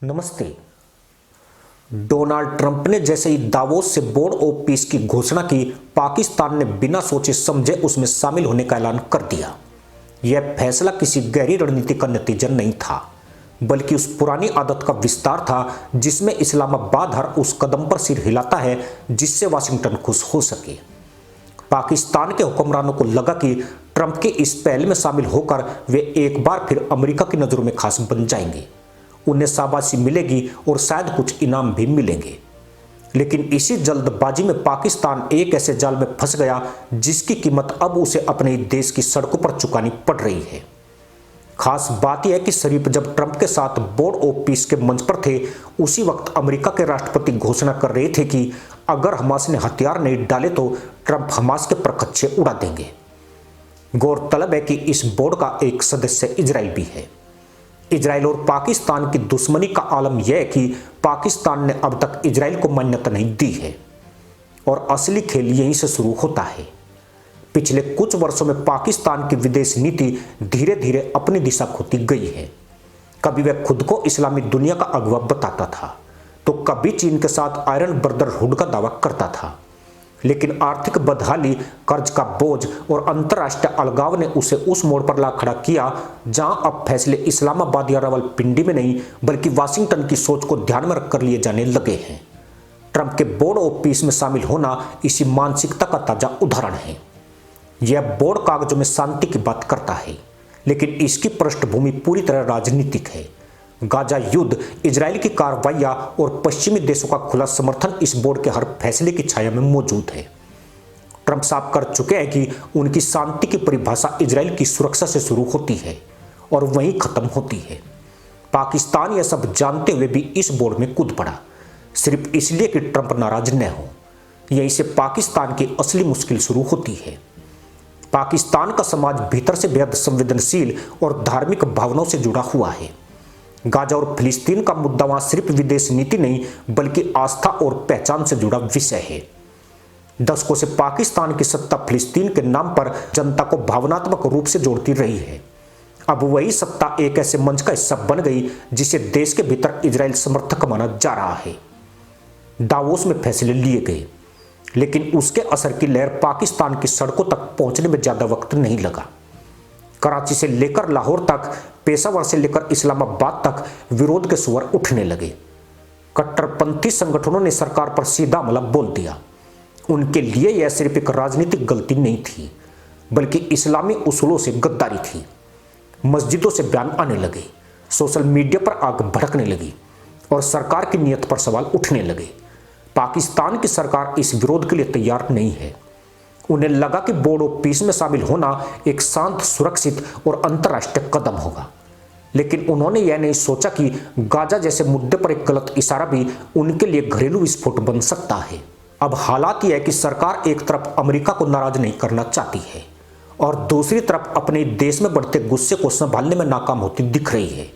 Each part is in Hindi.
नमस्ते। डोनाल्ड ट्रंप ने जैसे ही दावोस से बोर्ड ऑफ पीस की घोषणा की, पाकिस्तान ने बिना सोचे समझे उसमें शामिल होने का ऐलान कर दिया। यह फैसला किसी गहरी रणनीति का नतीजा नहीं था, बल्कि उस पुरानी आदत का विस्तार था जिसमें इस्लामाबाद हर उस कदम पर सिर हिलाता है जिससे वाशिंगटन खुश हो सके। पाकिस्तान के हुक्मरानों को लगा कि ट्रंप के इस पहल में शामिल होकर वे एक बार फिर अमेरिका की नजरों में खास बन जाएंगे। उन्हें शाबाशी मिलेगी और शायद कुछ इनाम भी मिलेंगे। लेकिन इसी जल्दबाजी में पाकिस्तान एक ऐसे जाल में फंस गया जिसकी कीमत अब उसे अपने देश की सड़कों पर चुकानी पड़ रही है। खास बात यह है कि शरीफ जब ट्रंप के साथ बोर्ड ऑफ पीस के मंच पर थे, उसी वक्त अमेरिका के राष्ट्रपति घोषणा कर रहे थे कि अगर हमास ने हथियार नहीं डाले तो ट्रंप हमास के परखच्चे उड़ा देंगे। गौरतलब है कि इस बोर्ड का एक सदस्य इजराइल भी है। इजराइल और पाकिस्तान की दुश्मनी का आलम यह है कि पाकिस्तान ने अब तक इजराइल को मान्यता नहीं दी है और असली खेल यहीं से शुरू होता है। पिछले कुछ वर्षों में पाकिस्तान की विदेश नीति धीरे धीरे अपनी दिशा खोती गई है। कभी वह खुद को इस्लामी दुनिया का अगुवा बताता था, तो कभी चीन के साथ आयरन ब्रदरहुड का दावा करता था। लेकिन आर्थिक बदहाली, कर्ज का बोझ और अंतर्राष्ट्रीय अलगाव ने उसे उस मोड़ पर ला खड़ा किया जहां अब फैसले इस्लामाबाद या रावलपिंडी में नहीं बल्कि वाशिंगटन की सोच को ध्यान में रखकर लिए जाने लगे हैं। ट्रंप के बोर्ड ऑफ पीस में शामिल होना इसी मानसिकता का ताजा उदाहरण है। यह बोर्ड कागजों में शांति की बात करता है, लेकिन इसकी पृष्ठभूमि पूरी तरह राजनीतिक है। गाजा युद्ध, इजराइल की कार्रवाइयां और पश्चिमी देशों का खुला समर्थन इस बोर्ड के हर फैसले की छाया में मौजूद है। ट्रंप साफ कर चुके हैं कि उनकी शांति की परिभाषा इजराइल की सुरक्षा से शुरू होती है और वहीं खत्म होती है। पाकिस्तान यह सब जानते हुए भी इस बोर्ड में कूद पड़ा, सिर्फ इसलिए कि ट्रंप नाराज न हो। यहीं से पाकिस्तान की असली मुश्किल शुरू होती है। पाकिस्तान का समाज भीतर से बेहद संवेदनशील और धार्मिक भावनाओं से जुड़ा हुआ है। गाजा और फिलिस्तीन का मुद्दा वहां सिर्फ विदेश नीति नहीं बल्कि आस्था और पहचान से जुड़ा विषय है। दशकों से पाकिस्तान की सत्ता फिलिस्तीन के नाम पर जनता को भावनात्मक रूप से जोड़ती रही है। अब वही सत्ता एक ऐसे मंच का हिस्सा बन गई जिसे देश के भीतर इजराइल समर्थक माना जा रहा है। दावोस में फैसले लिए गए, लेकिन उसके असर की लहर पाकिस्तान की सड़कों तक पहुंचने में ज्यादा वक्त नहीं लगा। कराची से लेकर लाहौर तक, पेशावर से लेकर इस्लामाबाद तक विरोध के स्वर उठने लगे। कट्टरपंथी संगठनों ने सरकार पर सीधा हमला बोल दिया। उनके लिए यह सिर्फ एक राजनीतिक गलती नहीं थी, बल्कि इस्लामी उसूलों से गद्दारी थी। मस्जिदों से बयान आने लगे, सोशल मीडिया पर आग भड़कने लगी और सरकार की नीयत पर सवाल उठने लगे। पाकिस्तान की सरकार इस विरोध के लिए तैयार नहीं है। उन्हें लगा कि बोर्ड ऑफ पीस में शामिल होना एक शांत, सुरक्षित और अंतर्राष्ट्रीय कदम होगा, लेकिन उन्होंने यह नहीं सोचा कि गाजा जैसे मुद्दे पर एक गलत इशारा भी उनके लिए घरेलू विस्फोट बन सकता है। अब हालात यह है कि सरकार एक तरफ अमेरिका को नाराज नहीं करना चाहती है और दूसरी तरफ अपने देश में बढ़ते गुस्से को संभालने में नाकाम होती दिख रही है।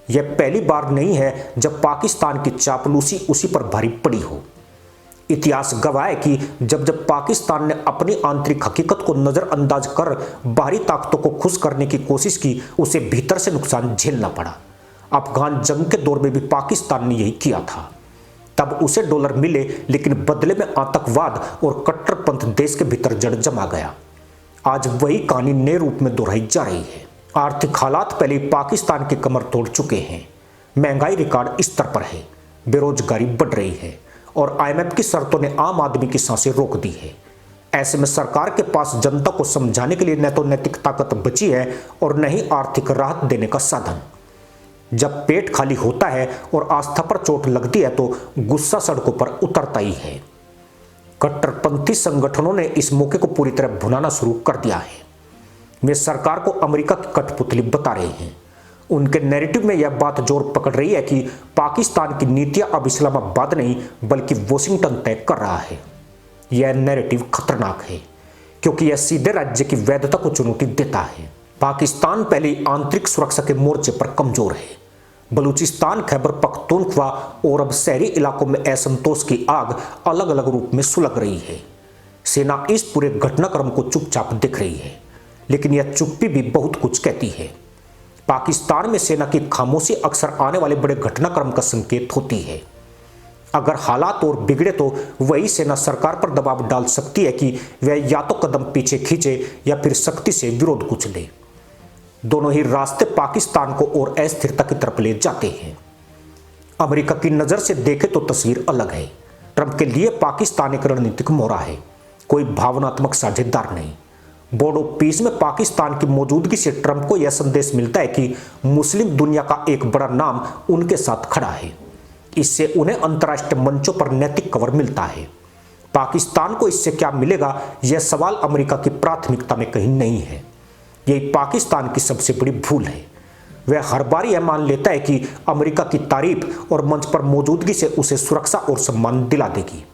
यह पहली बार नहीं है जब पाकिस्तान की चापलूसी उसी पर भारी पड़ी हो। इतिहास गवाह है कि जब जब पाकिस्तान ने अपनी आंतरिक हकीकत को नजरअंदाज कर बाहरी ताकतों को खुश करने की कोशिश की, उसे भीतर से नुकसान झेलना पड़ा। अफगान जंग के दौर में भी पाकिस्तान ने यही किया था। तब उसे डॉलर मिले, लेकिन बदले में आतंकवाद और कट्टरपंथ देश के भीतर जड़ जमा गया। आज वही कहानी नए रूप में दोहराई जा रही है। आर्थिक हालात पहले ही पाकिस्तान की कमर तोड़ चुके हैं। महंगाई रिकॉर्ड स्तर पर है, बेरोजगारी बढ़ रही है और IMF की शर्तों ने आम आदमी की सांसें रोक दी है। ऐसे में सरकार के पास जनता को समझाने के लिए न तो नैतिक ताकत बची है और न ही आर्थिक राहत देने का साधन। जब पेट खाली होता है और आस्था पर चोट लगती है तो गुस्सा सड़कों पर उतरता ही है। कट्टरपंथी संगठनों ने इस मौके को पूरी तरह भुनाना शुरू कर दिया है। वे सरकार को अमेरिका की कठपुतली बता रहे हैं। उनके नैरेटिव में यह बात जोर पकड़ रही है कि पाकिस्तान की नीतियां अब इस्लामाबाद नहीं बल्कि वॉशिंगटन तय कर रहा है। यह नैरेटिव खतरनाक है क्योंकि यह सीधे राज्य की वैधता को चुनौती देता है। पाकिस्तान पहले ही आंतरिक सुरक्षा के मोर्चे पर कमजोर है। बलूचिस्तान, खैबर पख्तूनख्वा और अब शहरी इलाकों में असंतोष की आग अलग अलग रूप में सुलग रही है। सेना इस पूरे घटनाक्रम को चुपचाप देख रही है, लेकिन यह चुप्पी भी बहुत कुछ कहती है। पाकिस्तान में सेना की खामोशी अक्सर आने वाले बड़े घटनाक्रम का संकेत होती है। अगर हालात और बिगड़े तो वही सेना सरकार पर दबाव डाल सकती है कि वह या तो कदम पीछे खींचे या फिर सख्ती से विरोध कुचले। दोनों ही रास्ते पाकिस्तान को और अस्थिरता की तरफ ले जाते हैं। अमेरिका की नजर से देखें तो तस्वीर अलग है। ट्रंप के लिए पाकिस्तान एक रणनीतिक मोहरा है, कोई भावनात्मक साझेदार नहीं। बोर्ड ऑफ पीस में पाकिस्तान की मौजूदगी से ट्रंप को यह संदेश मिलता है कि मुस्लिम दुनिया का एक बड़ा नाम उनके साथ खड़ा है। इससे उन्हें अंतर्राष्ट्रीय मंचों पर नैतिक कवर मिलता है। पाकिस्तान को इससे क्या मिलेगा, यह सवाल अमेरिका की प्राथमिकता में कहीं नहीं है। यही पाकिस्तान की सबसे बड़ी भूल है। वह हर बार यह मान लेता है कि अमेरिका की तारीफ और मंच पर मौजूदगी से उसे सुरक्षा और सम्मान दिला देगी,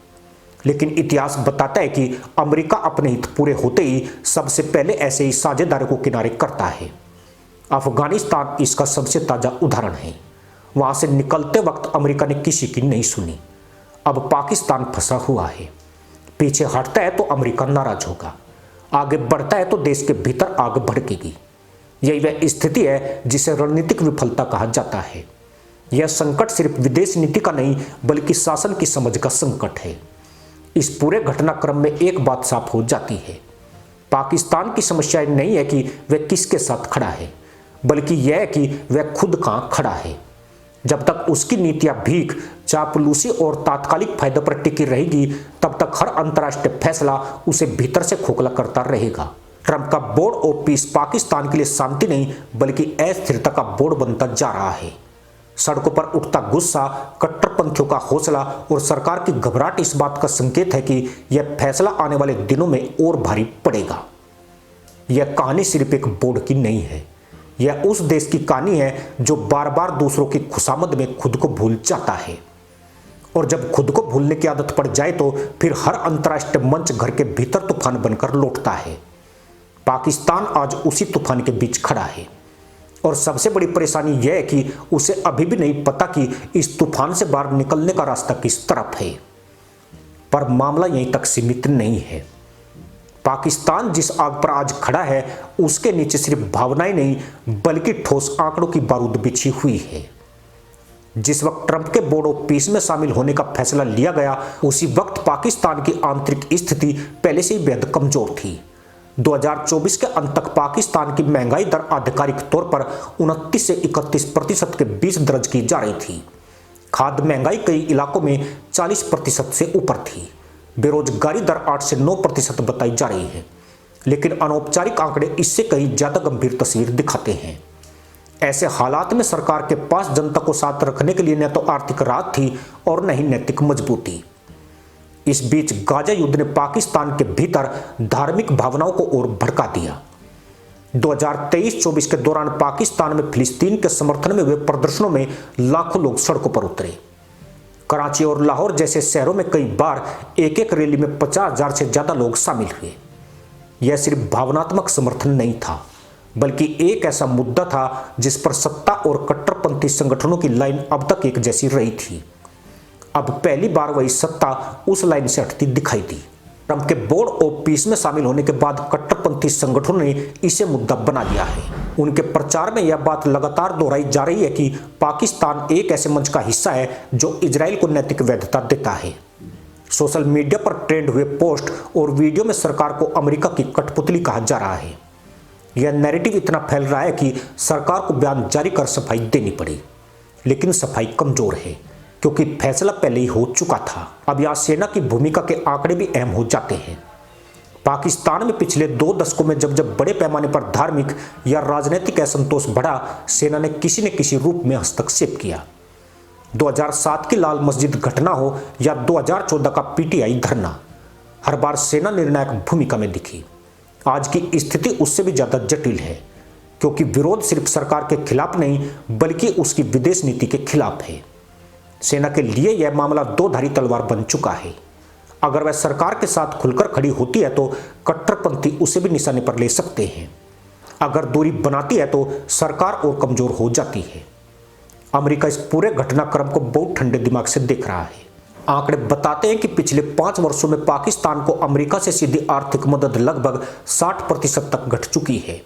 लेकिन इतिहास बताता है कि अमेरिका अपने हित पूरे होते ही सबसे पहले ऐसे ही साझेदारों को किनारे करता है। अफगानिस्तान इसका सबसे ताजा उदाहरण है। वहां से निकलते वक्त अमेरिका ने किसी की नहीं सुनी। अब पाकिस्तान फंसा हुआ है। पीछे हटता है तो अमेरिका नाराज होगा, आगे बढ़ता है तो देश के भीतर आग भड़केगी। यही वह स्थिति है जिसे रणनीतिक विफलता कहा जाता है। यह संकट सिर्फ विदेश नीति का नहीं बल्कि शासन की समझ का संकट है। इस पूरे घटनाक्रम में एक बात साफ हो जाती है, पाकिस्तान की समस्या नहीं है कि वह किसके साथ खड़ा है, बल्कि यह है कि वह खुद कहां खड़ा है। जब तक उसकी नीतियां भीख, चापलूसी और तात्कालिक फायदे पर टिकी रहेगी, तब तक हर अंतर्राष्ट्रीय फैसला उसे भीतर से खोखला करता रहेगा। ट्रंप का बोर्ड ऑफ पीस पाकिस्तान के लिए शांति नहीं बल्कि अस्थिरता का बोर्ड बनता जा रहा है। सड़कों पर उठता गुस्सा, कट्टरपंथियों का हौसला और सरकार की घबराहट इस बात का संकेत है कि यह फैसला आने वाले दिनों में और भारी पड़ेगा। यह कहानी सिर्फ एक बोर्ड की नहीं है, यह उस देश की कहानी है जो बार बार दूसरों की खुशामद में खुद को भूल जाता है। और जब खुद को भूलने की आदत पड़ जाए तो फिर हर अंतर्राष्ट्रीय मंच घर के भीतर तूफान बनकर लौटता है। पाकिस्तान आज उसी तूफान के बीच खड़ा है और सबसे बड़ी परेशानी यह है कि उसे अभी भी नहीं पता कि इस तूफान से बाहर निकलने का रास्ता किस तरफ है। पर मामला यहीं तक सीमित नहीं है। पाकिस्तान जिस आग पर आज खड़ा है उसके नीचे सिर्फ भावनाएं नहीं बल्कि ठोस आंकड़ों की बारूद बिछी हुई है। जिस वक्त ट्रंप के बोर्ड ऑफ पीस में शामिल होने का फैसला लिया गया, उसी वक्त पाकिस्तान की आंतरिक स्थिति पहले से ही बेहद कमजोर थी। 2024 के अंत तक पाकिस्तान की महंगाई दर आधिकारिक तौर पर 29 से 31% के बीच दर्ज की जा रही थी। खाद्य महंगाई कई इलाकों में 40% से ऊपर थी। बेरोजगारी दर 8 से 9% बताई जा रही है, लेकिन अनौपचारिक आंकड़े इससे कहीं ज्यादा गंभीर तस्वीर दिखाते हैं। ऐसे हालात में सरकार के पास जनता को साथ रखने के लिए न तो आर्थिक राहत थी और न ही नैतिक मजबूती। इस बीच गाजा युद्ध ने पाकिस्तान के भीतर धार्मिक भावनाओं को और भड़का दिया। 2023-24 के दौरान पाकिस्तान में फिलिस्तीन के समर्थन में हुए प्रदर्शनों में लाखों लोग सड़कों पर उतरे। कराची और लाहौर जैसे शहरों में कई बार एक रैली में 50,000 से ज्यादा लोग शामिल हुए। यह सिर्फ भावनात्मक समर्थन नहीं था बल्कि एक ऐसा मुद्दा था जिस पर सत्ता और कट्टरपंथी संगठनों की लाइन अब तक एक जैसी रही थी। अब पहली बार वही सत्ता उस लाइन से हटती दिखाई दी। ट्रंप के बोर्ड ऑफ पीस में शामिल होने के बाद कट्टरपंथी संगठनों ने इसे मुद्दा बना लिया है। उनके प्रचार में यह बात लगातार दोहराई जा रही है कि पाकिस्तान एक ऐसे मंच का हिस्सा है जो इजराइल को नैतिक वैधता देता है। सोशल मीडिया पर ट्रेंड हुए पोस्ट और वीडियो में सरकार को अमेरिका की कठपुतली कहा जा रहा है। यह नैरेटिव इतना फैल रहा है कि सरकार को बयान जारी कर सफाई देनी पड़ी, लेकिन सफाई कमजोर है क्योंकि फैसला पहले ही हो चुका था। अब यहां सेना की भूमिका के आंकड़े भी अहम हो जाते हैं। पाकिस्तान में पिछले 2 दशकों में जब बड़े पैमाने पर धार्मिक या राजनीतिक असंतोष बढ़ा, सेना ने किसी न किसी रूप में हस्तक्षेप किया। 2007 की लाल मस्जिद घटना हो या 2014 का पीटीआई धरना, हर बार सेना निर्णायक भूमिका में दिखी। आज की स्थिति उससे भी ज्यादा जटिल है क्योंकि विरोध सिर्फ सरकार के खिलाफ नहीं बल्कि उसकी विदेश नीति के खिलाफ है। सेना के लिए यह मामला 2 धारी तलवार बन चुका है। अगर वह सरकार के साथ खुलकर खड़ी होती है तो कट्टरपंथी उसे भी निशाने पर ले सकते हैं। अगर दूरी बनाती है तो सरकार और कमजोर हो जाती है। अमेरिका इस पूरे घटनाक्रम को बहुत ठंडे दिमाग से देख रहा है। आंकड़े बताते हैं कि पिछले 5 वर्षों में पाकिस्तान को अमेरिका से सीधी आर्थिक मदद लगभग 60% तक घट चुकी है।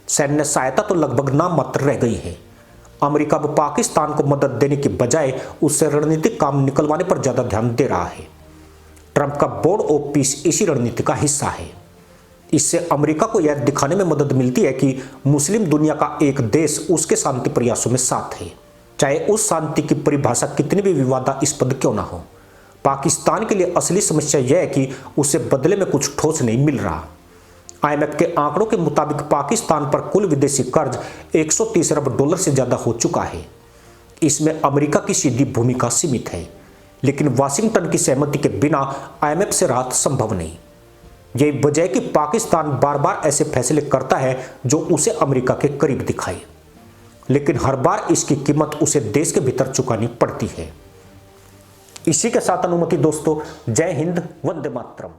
सैन्य सहायता तो लगभग नाम मात्र रह गई है। अमेरिका अब पाकिस्तान को मदद देने की बजाय उससे रणनीतिक काम निकलवाने पर ज्यादा ध्यान दे रहा है। ट्रंप का बोर्ड ऑफ पीस इसी रणनीति का हिस्सा है। इससे अमेरिका को यह दिखाने में मदद मिलती है कि मुस्लिम दुनिया का एक देश उसके शांति प्रयासों में साथ है, चाहे उस शांति की परिभाषा कितनी भी विवादास्पद क्यों ना हो। पाकिस्तान के लिए असली समस्या यह है कि उसे बदले में कुछ ठोस नहीं मिल रहा। IMF के आंकड़ों के मुताबिक पाकिस्तान पर कुल विदेशी कर्ज 130 अरब डॉलर से ज्यादा हो चुका है। इसमें अमेरिका की सीधी भूमिका सीमित है, लेकिन वाशिंगटन की सहमति के बिना IMF से राहत संभव नहीं। यही वजह है कि पाकिस्तान बार बार ऐसे फैसले करता है जो उसे अमेरिका के करीब दिखाए, लेकिन हर बार इसकी कीमत उसे देश के भीतर चुकानी पड़ती है। इसी के साथ अनुमति दोस्तों, जय हिंद, वंदे मातरम।